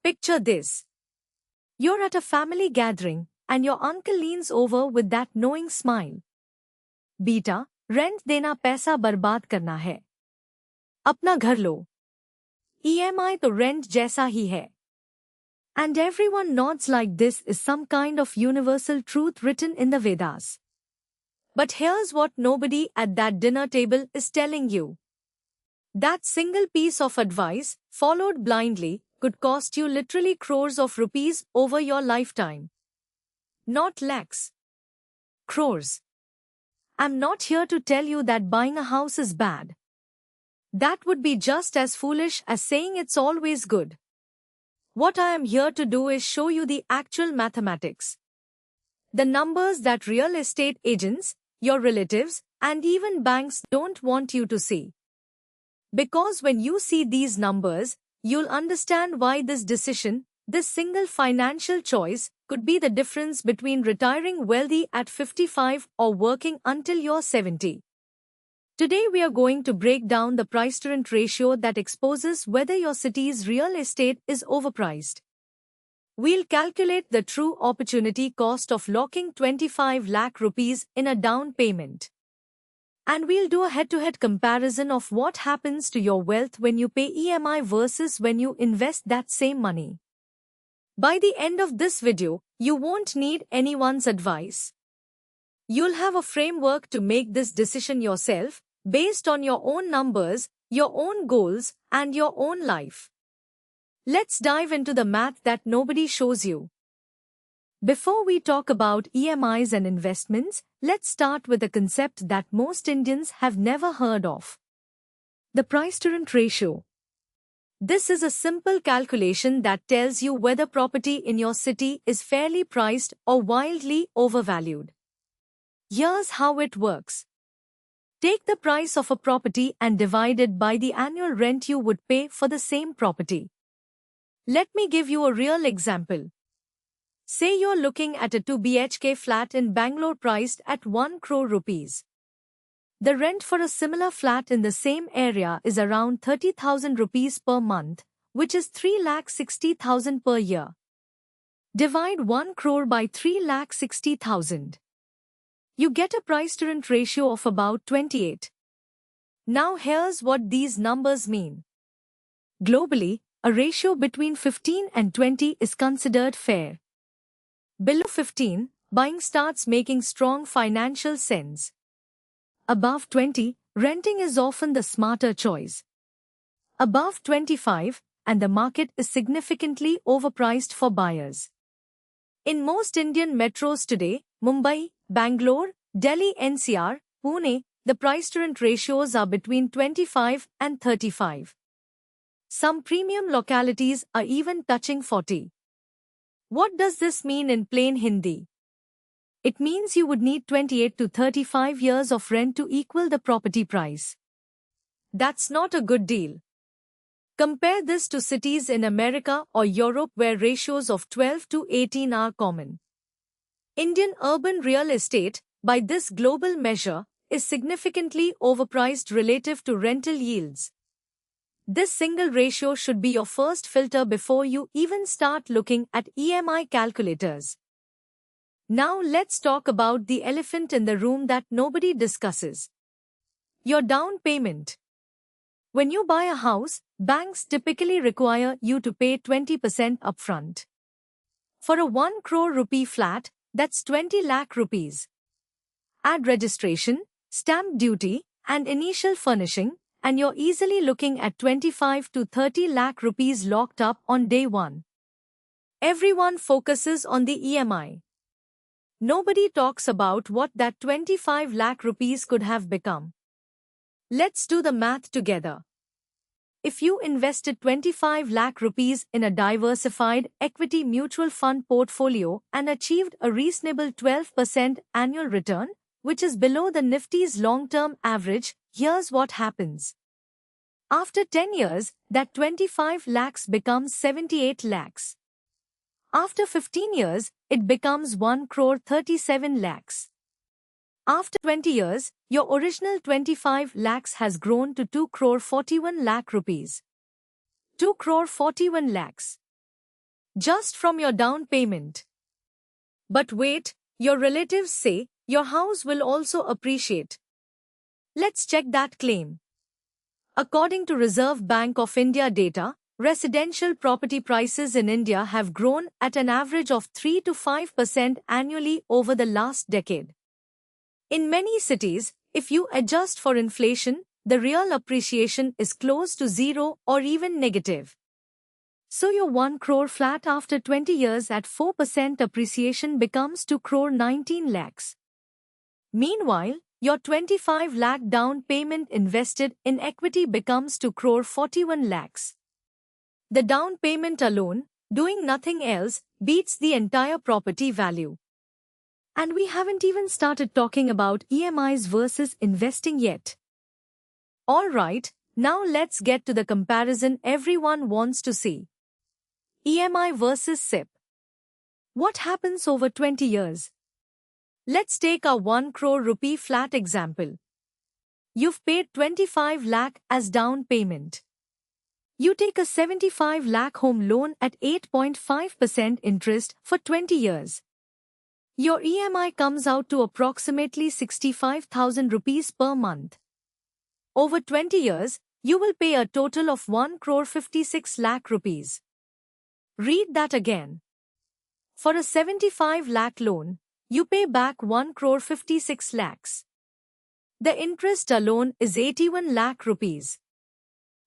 Picture this. You're at a family gathering, and your uncle leans over with that knowing smile. Beta, rent देना पैसा बर्बाद करना है. अपना घर लो. EMI तो rent जैसा ही है. And everyone nods like this is some kind of universal truth written in the Vedas. But here's what nobody at that dinner table is telling you. That single piece of advice, followed blindly, could cost you literally crores of rupees over your lifetime. Not lakhs. Crores. I'm not here to tell you that buying a house is bad. That would be just as foolish as saying it's always good. What I am here to do is show you the actual mathematics. The numbers that real estate agents, your relatives, and even banks don't want you to see. Because when you see these numbers, you'll understand why this decision, this single financial choice, could be the difference between retiring wealthy at 55 or working until you're 70. Today we are going to break down the price-to-rent ratio that exposes whether your city's real estate is overpriced. We'll calculate the true opportunity cost of locking 25 lakh rupees in a down payment. And we'll do a head-to-head comparison of what happens to your wealth when you pay EMI versus when you invest that same money. By the end of this video, you won't need anyone's advice. You'll have a framework to make this decision yourself, based on your own numbers, your own goals, and your own life. Let's dive into the math that nobody shows you. Before we talk about EMIs and investments, let's start with a concept that most Indians have never heard of. The price-to-rent ratio. This is a simple calculation that tells you whether property in your city is fairly priced or wildly overvalued. Here's how it works. Take the price of a property and divide it by the annual rent you would pay for the same property. Let me give you a real example. Say you're looking at a 2 BHK flat in Bangalore priced at 1 crore rupees. The rent for a similar flat in the same area is around 30,000 rupees per month, which is 3,60,000 per year. Divide 1 crore by 3,60,000. You get a price-to-rent ratio of about 28. Now here's what these numbers mean. Globally, a ratio between 15 and 20 is considered fair. Below 15, buying starts making strong financial sense. Above 20, renting is often the smarter choice. Above 25, and the market is significantly overpriced for buyers. In most Indian metros today, Mumbai, Bangalore, Delhi NCR, Pune, the price-to-rent ratios are between 25 and 35. Some premium localities are even touching 40. What does this mean in plain Hindi? It means you would need 28 to 35 years of rent to equal the property price. That's not a good deal. Compare this to cities in America or Europe where ratios of 12 to 18 are common. Indian urban real estate, by this global measure, is significantly overpriced relative to rental yields. This single ratio should be your first filter before you even start looking at EMI calculators. Now let's talk about the elephant in the room that nobody discusses. Your down payment. When you buy a house, banks typically require you to pay 20% upfront. For a 1 crore rupee flat, that's 20 lakh rupees. Add registration, stamp duty, and initial furnishing, and you're easily looking at 25 to 30 lakh rupees locked up on day one. Everyone focuses on the EMI. Nobody talks about what that 25 lakh rupees could have become. Let's do the math together. If you invested 25 lakh rupees in a diversified equity mutual fund portfolio and achieved a reasonable 12% annual return, which is below the Nifty's long-term average, here's what happens. After 10 years, that 25 lakhs becomes 78 lakhs. After 15 years, it becomes 1 crore 37 lakhs. After 20 years, your original 25 lakhs has grown to 2 crore 41 lakh rupees. 2 crore 41 lakhs. just from your down payment. But wait, your relatives say your house will also appreciate. Let's check that claim. According to Reserve Bank of India data, residential property prices in India have grown at an average of 3 to 5% annually over the last decade. In many cities, if you adjust for inflation, the real appreciation is close to zero or even negative. So your 1 crore flat after 20 years at 4% appreciation becomes 2 crore 19 lakhs. Meanwhile, your 25 lakh down payment invested in equity becomes 2 crore 41 lakhs. The down payment alone, doing nothing else, beats the entire property value. And we haven't even started talking about EMIs versus investing yet. Alright, now let's get to the comparison everyone wants to see. EMI versus SIP. What happens over 20 years? Let's take a 1 crore rupee flat example. You've paid 25 lakh as down payment. You take a 75 lakh home loan at 8.5% interest for 20 years. Your EMI comes out to approximately 65,000 rupees per month. Over 20 years, you will pay a total of 1 crore 56 lakh rupees. Read that again. For a 75 lakh loan, you pay back 1 crore 56 lakhs. The interest alone is 81 lakh rupees.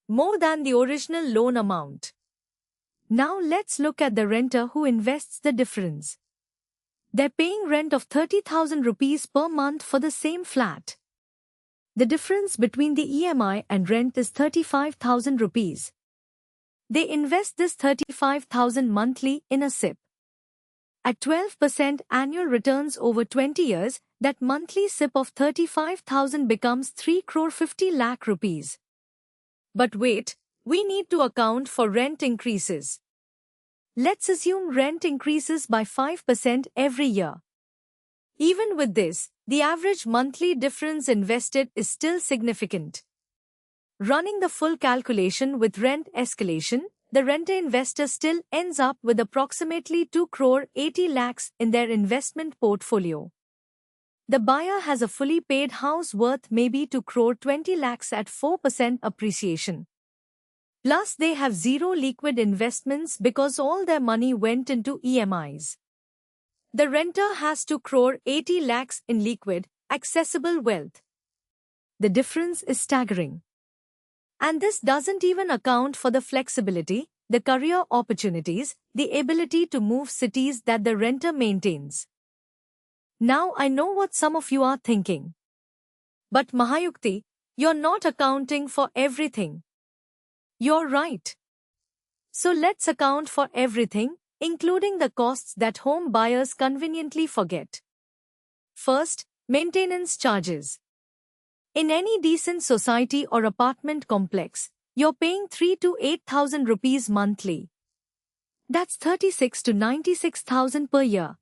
More than the original loan amount. Now let's look at the renter who invests the difference. They're paying rent of 30,000 rupees per month for the same flat. The difference between the EMI and rent is 35,000 rupees. They invest this 35,000 monthly in a SIP. At 12% annual returns over 20 years, that monthly SIP of 35,000 becomes 3 crore 50 lakh rupees. But wait, we need to account for rent increases. Let's assume rent increases by 5% every year. Even with this, the average monthly difference invested is still significant. Running the full calculation with rent escalation, the renter investor still ends up with approximately 2 crore 80 lakhs in their investment portfolio. The buyer has a fully paid house worth maybe 2 crore 20 lakhs at 4% appreciation. Plus they have zero liquid investments because all their money went into EMIs. The renter has 2 crore 80 lakhs in liquid, accessible wealth. The difference is staggering. And this doesn't even account for the flexibility, the career opportunities, the ability to move cities that the renter maintains. Now I know what some of you are thinking. But Mahayukti, you're not accounting for everything. You're right. So let's account for everything, including the costs that home buyers conveniently forget. First, maintenance charges. In any decent society or apartment complex, you're paying 3 to 8,000 rupees monthly. That's 36 to 96,000 per year.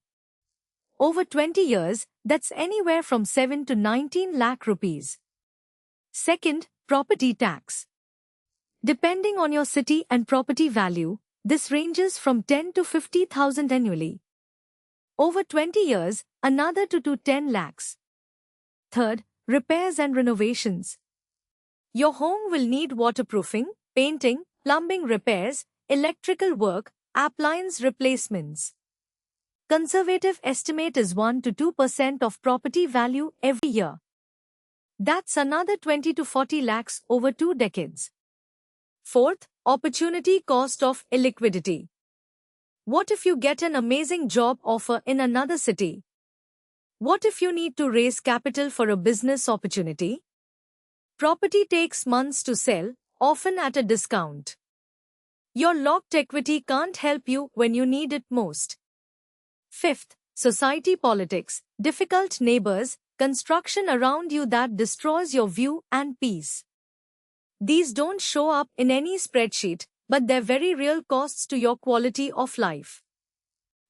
Over 20 years, that's anywhere from 7 to 19 lakh rupees. Second, property tax. Depending on your city and property value, this ranges from 10 to 50,000 annually. Over 20 years, another 2 to 10 lakhs. Third, repairs and renovations. Your home will need waterproofing, painting, plumbing repairs, electrical work, appliance replacements. Conservative estimate is 1 to 2% of property value every year. That's another 20 to 40 lakhs over 2 decades. Fourth, opportunity cost of illiquidity. What if you get an amazing job offer in another city? What if you need to raise capital for a business opportunity? Property takes months to sell, often at a discount. Your locked equity can't help you when you need it most. Fifth, society politics, difficult neighbors, construction around you that destroys your view and peace. These don't show up in any spreadsheet, but they're very real costs to your quality of life.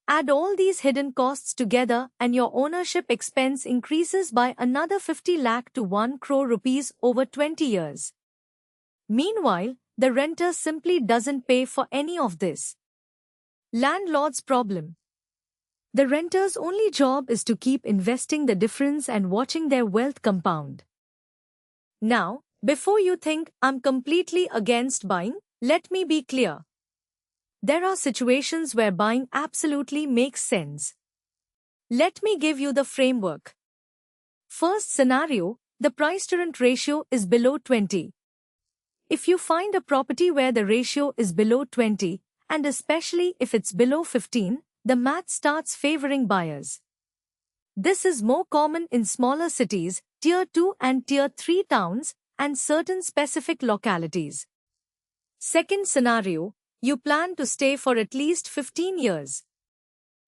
Add all these hidden costs together and your ownership expense increases by another 50 lakh to 1 crore rupees over 20 years. Meanwhile, the renter simply doesn't pay for any of this. Landlord's problem. The renter's only job is to keep investing the difference and watching their wealth compound. Now, before you think I'm completely against buying, let me be clear. There are situations where buying absolutely makes sense. Let me give you the framework. First scenario, the price-to-rent ratio is below 20. If you find a property where the ratio is below 20, and especially if it's below 15, the math starts favoring buyers. This is more common in smaller cities, Tier 2 and Tier 3 towns, and certain specific localities. Second scenario, you plan to stay for at least 15 years.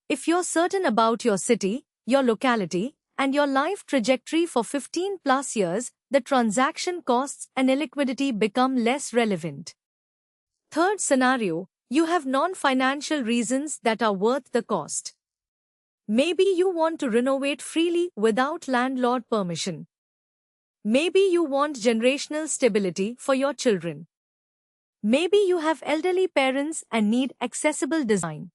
If you're certain about your city, your locality, and your life trajectory for 15 plus years, the transaction costs and illiquidity become less relevant. Third scenario, you have non-financial reasons that are worth the cost. Maybe you want to renovate freely without landlord permission. Maybe you want generational stability for your children. Maybe you have elderly parents and need accessible design.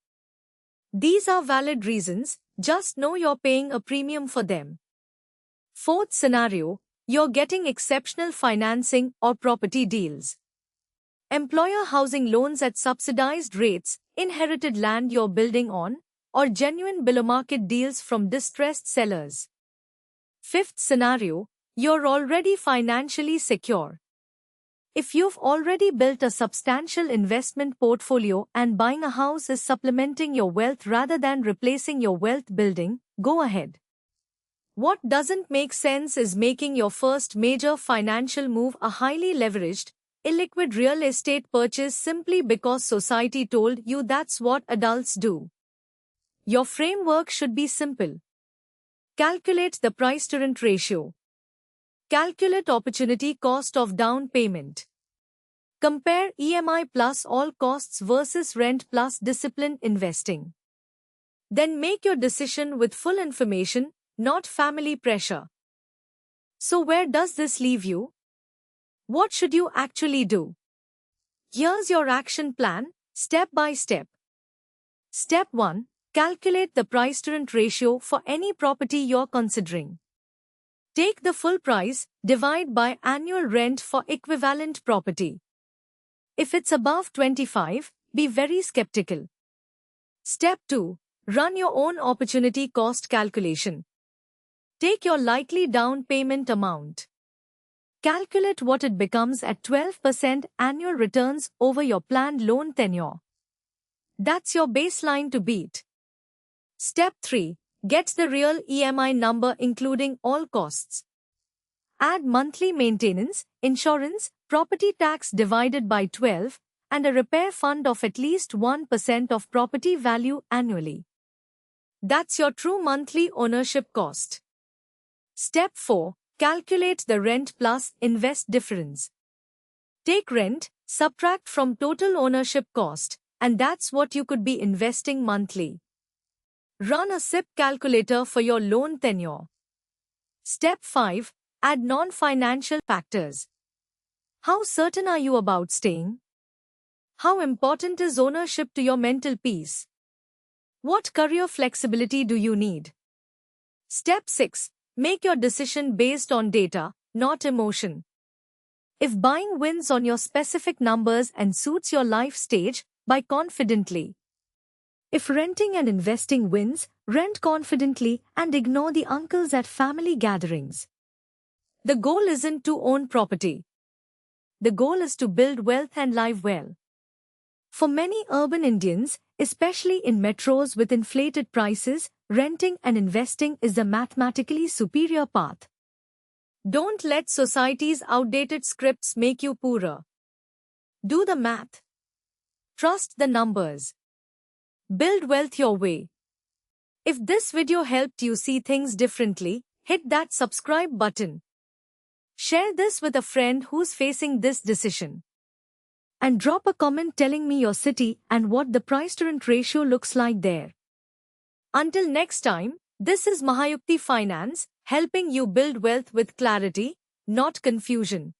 These are valid reasons, just know you're paying a premium for them. Fourth scenario, you're getting exceptional financing or property deals. Employer housing loans at subsidized rates, inherited land you're building on, or genuine below-market deals from distressed sellers. Fifth scenario, you're already financially secure. If you've already built a substantial investment portfolio and buying a house is supplementing your wealth rather than replacing your wealth building, go ahead. What doesn't make sense is making your first major financial move a highly leveraged, illiquid real estate purchase simply because society told you that's what adults do. Your framework should be simple. Calculate the price-to-rent ratio. Calculate opportunity cost of down payment. Compare EMI plus all costs versus rent plus disciplined investing. Then make your decision with full information, not family pressure. So where does this leave you? What should you actually do? Here's your action plan, step by step. Step 1. Calculate the price-to-rent ratio for any property you're considering. Take the full price, divide by annual rent for equivalent property. If it's above 25, be very skeptical. Step 2. Run your own opportunity cost calculation. Take your likely down payment amount. Calculate what it becomes at 12% annual returns over your planned loan tenure. That's your baseline to beat. Step 3. Get the real EMI number including all costs. Add monthly maintenance, insurance, property tax divided by 12, and a repair fund of at least 1% of property value annually. That's your true monthly ownership cost. Step 4. Calculate the rent plus invest difference. Take rent, subtract from total ownership cost, and that's what you could be investing monthly. Run a SIP calculator for your loan tenure. Step 5. Add non-financial factors. How certain are you about staying? How important is ownership to your mental peace? What career flexibility do you need? Step 6. Make your decision based on data, not emotion. If buying wins on your specific numbers and suits your life stage, buy confidently. If renting and investing wins, rent confidently and ignore the uncles at family gatherings. The goal isn't to own property. The goal is to build wealth and live well. For many urban Indians, especially in metros with inflated prices, renting and investing is the mathematically superior path. Don't let society's outdated scripts make you poorer. Do the math. Trust the numbers. Build wealth your way. If this video helped you see things differently, hit that subscribe button. Share this with a friend who's facing this decision. And drop a comment telling me your city and what the price-to-rent ratio looks like there. Until next time, this is Mahayukti Finance, helping you build wealth with clarity, not confusion.